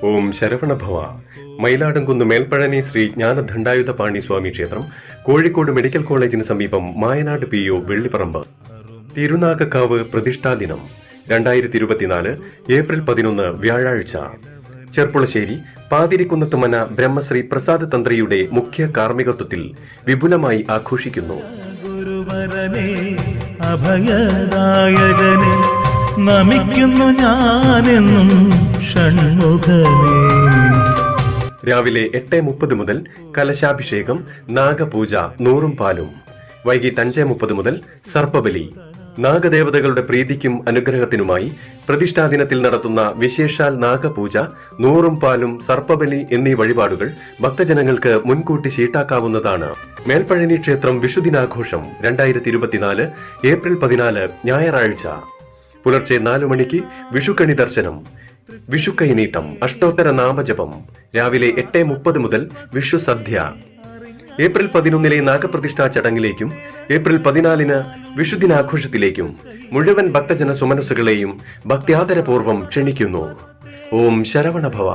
ഓം ശരവണഭവ. മയിലാടുംകുന്ന് മേൽപ്പഴനി ശ്രീ ജ്ഞാനദണ്ഡായുധപാണി സ്വാമി ക്ഷേത്രം, കോഴിക്കോട് മെഡിക്കൽ കോളേജിന് സമീപം മായനാട് PO വെള്ളിപ്പറമ്പ്. തിരുനാഗക്കാവ് പ്രതിഷ്ഠാദിനം 2024 ഏപ്രിൽ 11 വ്യാഴാഴ്ച. ചെർപ്പുളശ്ശേരി പാതിരിക്കുന്നത്ത് മന ബ്രഹ്മശ്രീ പ്രസാദ് തന്ത്രിയുടെ മുഖ്യ കാർമ്മികത്വത്തിൽ വിപുലമായി ആഘോഷിക്കുന്നു. അഭയദായകനെ നമിക്കുന്നു ഞാനെന്നും ഷൺമുഖനേ. രാവിലെ 8:30 മുതൽ കലശാഭിഷേകം, നാഗപൂജ, നൂറും പാലും. വൈകിട്ട് 5:30 മുതൽ സർപ്പബലി. നാഗദേവതകളുടെ പ്രീതിക്കും അനുഗ്രഹത്തിനുമായി പ്രതിഷ്ഠാദിനത്തിൽ നടത്തുന്ന വിശേഷാൽ നാഗപൂജ, നൂറും പാലും, സർപ്പബലി എന്നീ വഴിപാടുകൾ ഭക്തജനങ്ങൾക്ക് മുൻകൂട്ടി ഷീട്ടാക്കാവുന്നതാണ്. മേൽപ്പഴനി ക്ഷേത്രം വിഷുദിനാഘോഷം 2024 ഏപ്രിൽ 14 ഞായറാഴ്ച. പുലർച്ചെ 4 മണിക്ക് വിഷുക്കണി ദർശനം, വിഷുക്കൈനീട്ടം, അഷ്ടോത്തര നാമജപം. രാവിലെ 8:30 മുതൽ വിഷു സദ്യ. ഏപ്രിൽ 11 നാഗപ്രതിഷ്ഠാ ചടങ്ങിലേക്കും ഏപ്രിൽ 14 വിഷുദിനാഘോഷത്തിലേക്കും മുഴുവൻ ഭക്തജന സുമനസ്സുകളെയും ഭക്ത്യാദരപൂർവ്വം ക്ഷണിക്കുന്നു. ഓം ശരവണഭവ.